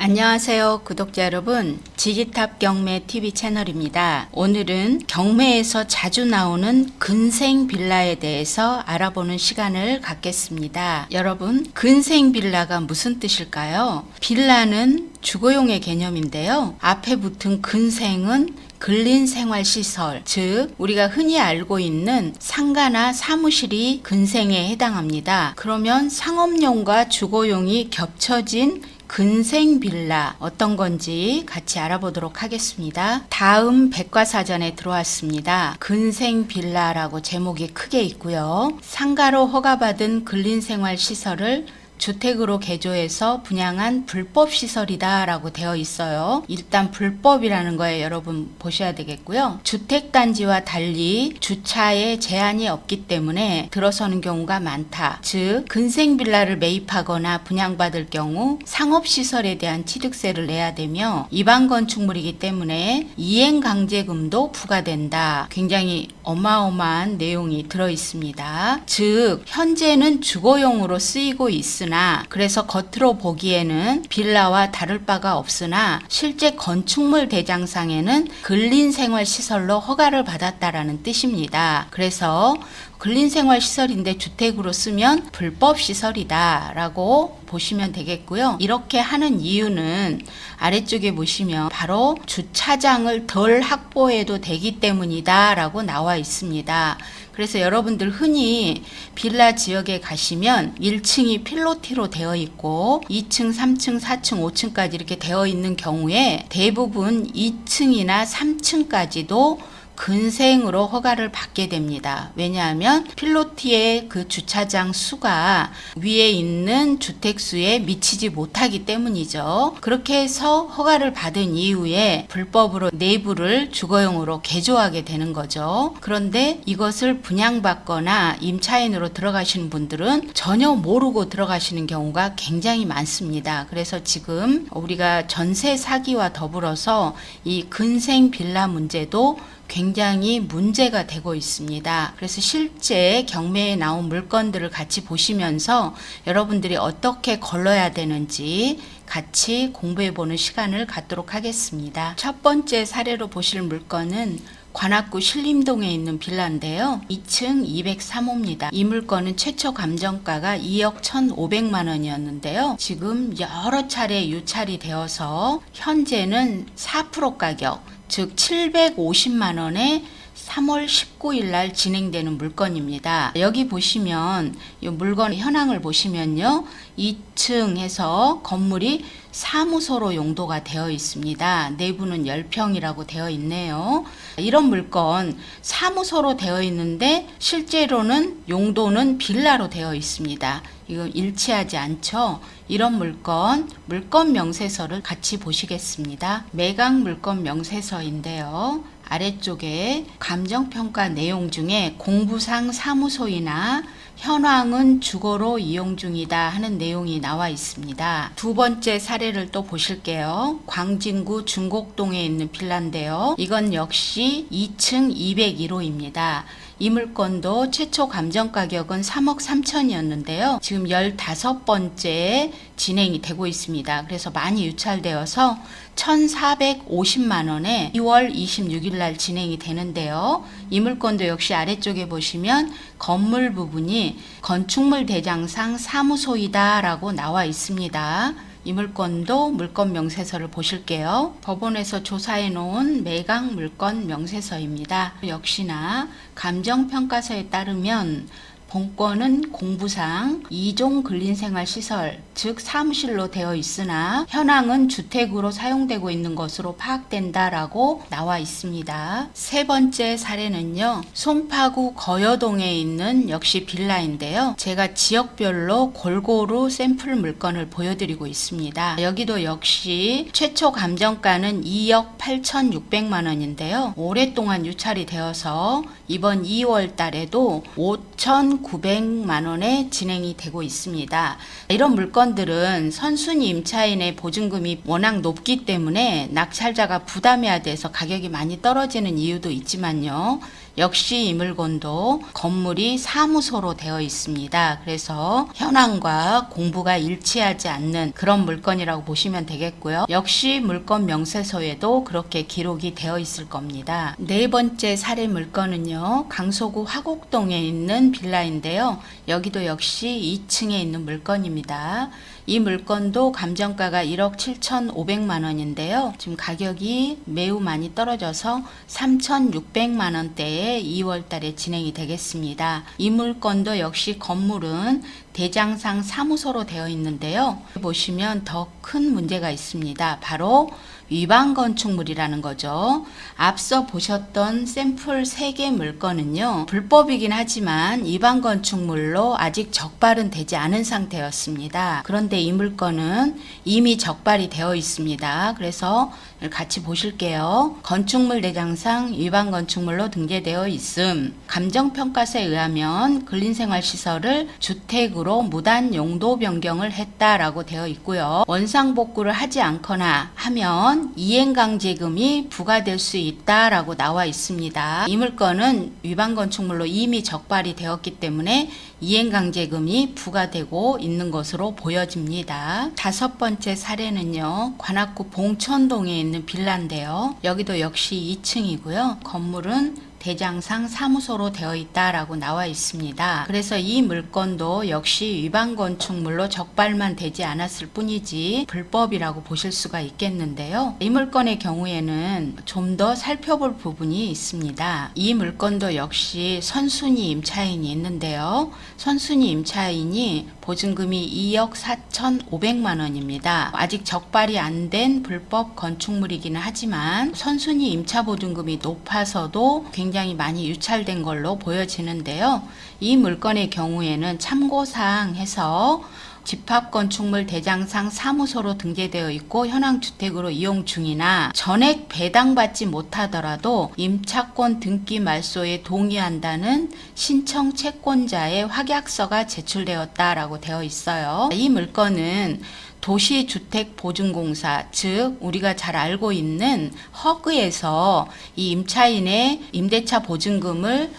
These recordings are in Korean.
안녕하세요 구독자 여러분, 지지탑 경매 TV 채널입니다. 오늘은 경매에서 자주 나오는 근생 빌라에 대해서 알아보는 시간을 갖겠습니다. 여러분, 근생 빌라가 무슨 뜻일까요? 빌라는 주거용의 개념인데요, 앞에 붙은 근생은 근린생활시설, 즉 우리가 흔히 알고 있는 상가나 사무실이 근생에 해당합니다. 그러면 상업용과 주거용이 겹쳐진 근생 빌라 어떤 건지 같이 알아보도록 하겠습니다. 다음 백과사전에 들어왔습니다. 근생 빌라라고 제목이 크게 있고요. 상가로 허가받은 근린생활 시설을 주택으로 개조해서 분양한 불법 시설이다 라고 되어 있어요. 일단 불법이라는 거에 여러분 보셔야 되겠고요. 주택단지와 달리 주차에 제한이 없기 때문에 들어서는 경우가 많다. 즉 근생빌라를 매입하거나 분양받을 경우 상업시설에 대한 취득세를 내야 되며 일반 건축물이기 때문에 이행강제금도 부과된다. 굉장히 어마어마한 내용이 들어 있습니다. 즉 현재는 주거용으로 쓰이고 있으나 그래서 겉으로 보기에는 빌라와 다를 바가 없으나 실제 건축물 대장상에는 근린생활시설로 허가를 받았다라는 뜻입니다. 그래서 근린생활시설인데 주택으로 쓰면 불법시설이다 라고 보시면 되겠고요. 이렇게 하는 이유는 아래쪽에 보시면 바로 주차장을 덜 확보해도 되기 때문이다 라고 나와 있습니다. 그래서 여러분들 흔히 빌라 지역에 가시면 1층이 필로티로 되어 있고 2층, 3층, 4층, 5층까지 이렇게 되어 있는 경우에 대부분 2층이나 3층까지도 근생으로 허가를 받게 됩니다. 왜냐하면 필로티의 그 주차장 수가 위에 있는 주택수에 미치지 못하기 때문이죠. 그렇게 해서 허가를 받은 이후에 불법으로 내부를 주거용으로 개조하게 되는 거죠. 그런데 이것을 분양받거나 임차인으로 들어가시는 분들은 전혀 모르고 들어가시는 경우가 굉장히 많습니다. 그래서 지금 우리가 전세 사기와 더불어서 이 근생 빌라 문제도 굉장히 문제가 되고 있습니다. 그래서 실제 경매에 나온 물건들을 같이 보시면서 여러분들이 어떻게 걸러야 되는지 같이 공부해보는 시간을 갖도록 하겠습니다. 첫 번째 사례로 보실 물건은 관악구 신림동에 있는 빌라인데요. 2층 203호입니다. 이 물건은 최초 감정가가 2억 1,500만 원이었는데요. 지금 여러 차례 유찰이 되어서 현재는 4% 가격, 즉 750만 원에 3월 19일 날 진행되는 물건입니다. 여기 보시면 이 물건 현황을 보시면요. 2층에서 건물이 사무소로 용도가 되어 있습니다. 내부는 10평이라고 되어 있네요. 이런 물건 사무소로 되어 있는데 실제로는 용도는 빌라로 되어 있습니다. 이거 일치하지 않죠? 이런 물건 명세서를 같이 보시겠습니다. 매각 물건 명세서인데요. 아래쪽에 감정평가 내용 중에 공부상 사무소이나 현황은 주거로 이용 중이다 하는 내용이 나와 있습니다. 두 번째 사례를 또 보실게요. 광진구 중곡동에 있는 빌라인데요. 이건 역시 2층 201호입니다. 이 물건도 최초 감정 가격은 3억 3천이었는데요. 지금 15번째 진행이 되고 있습니다. 그래서 많이 유찰되어서 1,450만 원에 2월 26일 날 진행이 되는데요. 이 물건도 역시 아래쪽에 보시면 건물 부분이 건축물 대장상 사무소이다 라고 나와 있습니다. 이 물건도 물건 명세서를 보실게요. 법원에서 조사해 놓은 매각 물건 명세서입니다. 역시나 감정평가서에 따르면 본건은 공부상 2종 근린생활시설, 즉 사무실로 되어 있으나 현황은 주택으로 사용되고 있는 것으로 파악된다라고 나와 있습니다. 세 번째 사례는요. 송파구 거여동에 있는 역시 빌라인데요. 제가 지역별로 골고루 샘플 물건을 보여드리고 있습니다. 여기도 역시 최초 감정가는 2억 8,600만 원인데요. 오랫동안 유찰이 되어서 이번 2월 달에도 5,900만 원에 진행이 되고 있습니다. 이런 물건들은 선순위 임차인의 보증금이 워낙 높기 때문에 낙찰자가 부담해야 돼서 가격이 많이 떨어지는 이유도 있지만요. 역시 이 물건도 건물이 사무소로 되어 있습니다. 그래서 현황과 공부가 일치하지 않는 그런 물건이라고 보시면 되겠고요. 역시 물건 명세서에도 그렇게 기록이 되어 있을 겁니다. 네 번째 사례 물건은요, 강서구 화곡동에 있는 빌라인데요. 여기도 역시 2층에 있는 물건입니다. 이 물건도 감정가가 1억 7,500만 원인데요. 지금 가격이 매우 많이 떨어져서 3,600만 원대에 2월 달에 진행이 되겠습니다. 이 물건도 역시 건물은 대장상 사무소로 되어 있는데요. 보시면 더 큰 문제가 있습니다. 바로 위반 건축물이라는 거죠. 앞서 보셨던 샘플 3개 물건은요, 불법이긴 하지만 위반 건축물로 아직 적발은 되지 않은 상태였습니다. 그런데 이 물건은 이미 적발이 되어 있습니다. 그래서 같이 보실게요. 건축물 대장상 위반 건축물로 등재되어 있음. 감정평가서에 의하면 근린생활시설을 주택으로 무단 용도 변경을 했다라고 되어 있고요. 원상복구를 하지 않거나 하면 이행강제금이 부과될 수 있다라고 나와 있습니다. 이 물건은 위반 건축물로 이미 적발이 되었기 때문에 이행강제금이 부과되고 있는 것으로 보여집니다. 5번째 사례는요, 관악구 봉천동에 있는 빌라인데요. 여기도 역시 2층이고요. 건물은 대장상 사무소로 되어 있다라고 나와 있습니다. 그래서 이 물건도 역시 위반 건축물로 적발만 되지 않았을 뿐이지 불법이라고 보실 수가 있겠는데요. 이 물건의 경우에는 좀 더 살펴볼 부분이 있습니다. 이 물건도 역시 선순위 임차인이 있는데요. 선순위 임차인이 보증금이 2억 4,500만 원입니다. 아직 적발이 안 된 불법 건축물이기는 하지만 선순위 임차 보증금이 높아서도 굉장히 많이 유찰된 걸로 보여지는데요. 이 물건의 경우에는 참고사항 해서 집합건축물 대장상 사무소로 등재되어 있고 현황 주택으로 이용 중이나 전액 배당받지 못하더라도 임차권 등기 말소에 동의한다는 신청 채권자의 확약서가 제출되었다라고 되어 있어요. 이 물건은 도시주택보증공사, 즉 우리가 잘 알고 있는 허그에서 이 임차인의 임대차 보증을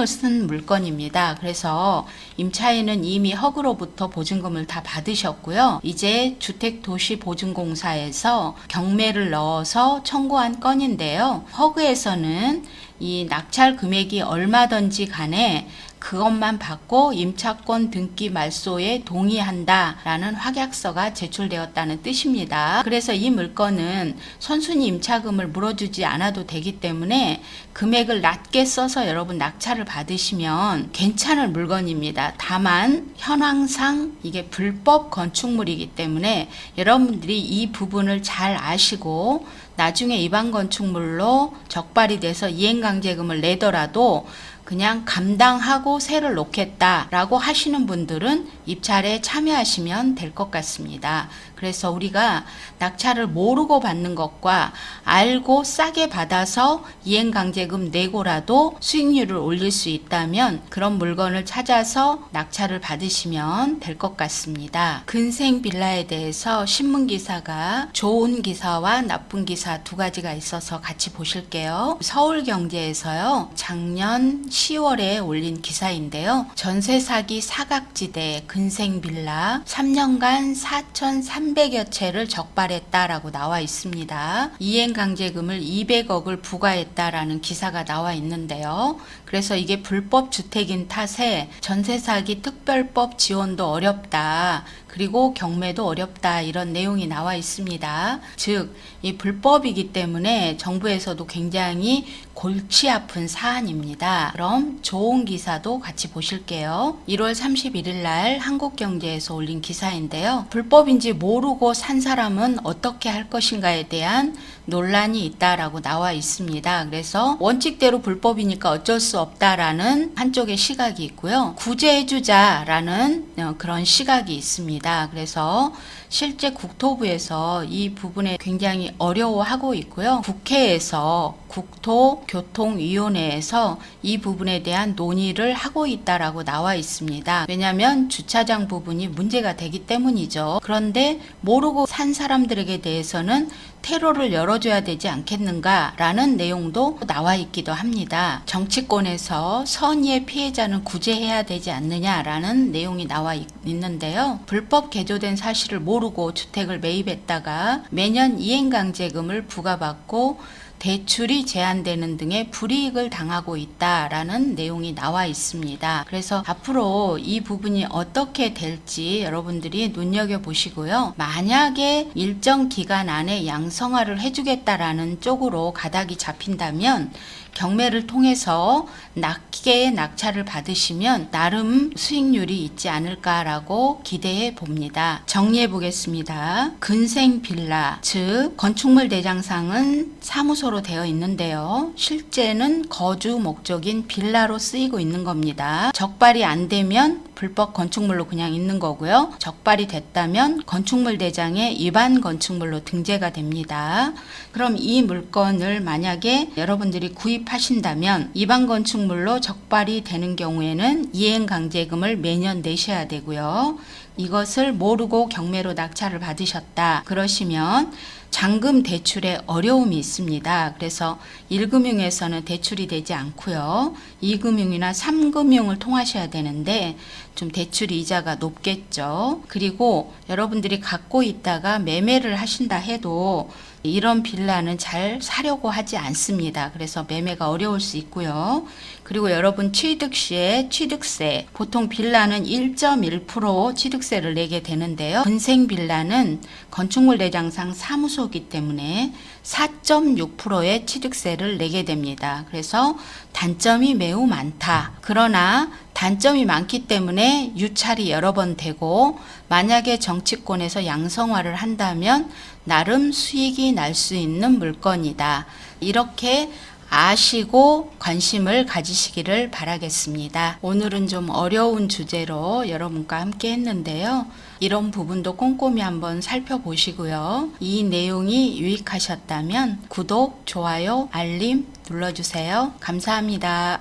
쓴 물건입니다. 그래서 임차인은 이미 허그로부터 보증금을 다 받으셨고요. 이제 주택도시보증공사에서 경매를 넣어서 청구한 건인데요. 허그에서는 이 낙찰 금액이 얼마든지 간에 그것만 받고 임차권 등기 말소에 동의한다라는 확약서가 제출되었다는 뜻입니다. 그래서 이 물건은 선순위 임차금을 물어주지 않아도 되기 때문에 금액을 낮게 써서 여러분 낙찰을 받으시면 괜찮을 물건입니다. 다만 현황상 이게 불법 건축물이기 때문에 여러분들이 이 부분을 잘 아시고 나중에 위반 건축물로 적발이 돼서 이행강제금을 내더라도 그냥 감당하고 세를 놓겠다라고 하시는 분들은 입찰에 참여하시면 될 것 같습니다. 그래서 우리가 낙찰을 모르고 받는 것과 알고 싸게 받아서 이행강제금 내고라도 수익률을 올릴 수 있다면 그런 물건을 찾아서 낙찰을 받으시면 될 것 같습니다. 근생 빌라에 대해서 신문기사가 좋은 기사와 나쁜 기사 두 가지가 있어서 같이 보실게요. 서울경제에서요, 작년 10월에 올린 기사인데요. 전세 사기 사각지대 근생 빌라 3년간 4,300여 채를 적발했다라고 나와 있습니다. 이행강제금을 200억을 부과했다라는 기사가 나와 있는데요. 그래서 이게 불법 주택인 탓에 전세 사기 특별법 지원도 어렵다. 그리고 경매도 어렵다, 이런 내용이 나와 있습니다. 즉, 이 불법이기 때문에 정부에서도 굉장히 골치 아픈 사안입니다. 그럼 좋은 기사도 같이 보실게요. 1월 31일 날 한국경제에서 올린 기사인데요. 불법인지 모르고 산 사람은 어떻게 할 것인가에 대한 논란이 있다라고 나와 있습니다. 그래서 원칙대로 불법이니까 어쩔 수 없다라는 한쪽의 시각이 있고요. 구제해주자라는 그런 시각이 있습니다. 그래서 실제 국토부에서 이 부분에 굉장히 어려워하고 있고요. 국회에서 국토교통위원회에서 이 부분에 대한 논의를 하고 있다라고 나와 있습니다. 왜냐하면 주차장 부분이 문제가 되기 때문이죠. 그런데 모르고 산 사람들에게 대해서는 테러를 열어줘야 되지 않겠는가라는 내용도 나와 있기도 합니다. 정치권에서 선의의 피해자는 구제해야 되지 않느냐라는 내용이 나와 있는데요. 불법 개조된 사실을 모르고 주택을 매입했다가 매년 이행강제금을 부과받고 대출이 제한되는 등의 불이익을 당하고 있다라는 내용이 나와 있습니다. 그래서 앞으로 이 부분이 어떻게 될지 여러분들이 눈여겨보시고요. 만약에 일정 기간 안에 양성화를 해주겠다라는 쪽으로 가닥이 잡힌다면 경매를 통해서 낮게 낙찰을 받으시면 나름 수익률이 있지 않을까라고 기대해 봅니다. 정리해 보겠습니다. 근생 빌라, 즉 건축물 대장상은 사무소로 되어 있는데요. 실제는 거주 목적인 빌라로 쓰이고 있는 겁니다. 적발이 안 되면 불법 건축물로 그냥 있는 거고요. 적발이 됐다면 건축물 대장에 위반 건축물로 등재가 됩니다. 그럼 이 물건을 만약에 여러분들이 구입하신다면 위반 건축물로 적발이 되는 경우에는 이행강제금을 매년 내셔야 되고요. 이것을 모르고 경매로 낙찰을 받으셨다. 그러시면 잔금 대출에 어려움이 있습니다. 그래서 1금융에서는 대출이 되지 않고요. 2금융이나 3금융을 통하셔야 되는데 좀 대출 이자가 높겠죠. 그리고 여러분들이 갖고 있다가 매매를 하신다 해도 이런 빌라는 잘 사려고 하지 않습니다. 그래서 매매가 어려울 수 있고요. 그리고 여러분 취득 시에 취득세, 보통 빌라는 1.1% 취득세를 내게 되는데요. 근생 빌라는 건축물 대장상 사무소이기 때문에 4.6%의 취득세를 내게 됩니다. 그래서 단점이 매우 많다. 그러나 단점이 많기 때문에 유찰이 여러 번 되고 만약에 정치권에서 양성화를 한다면 나름 수익이 날 수 있는 물건이다. 이렇게 아시고 관심을 가지시기를 바라겠습니다. 오늘은 좀 어려운 주제로 여러분과 함께 했는데요. 이런 부분도 꼼꼼히 한번 살펴보시고요. 이 내용이 유익하셨다면 구독, 좋아요, 알림 눌러주세요. 감사합니다.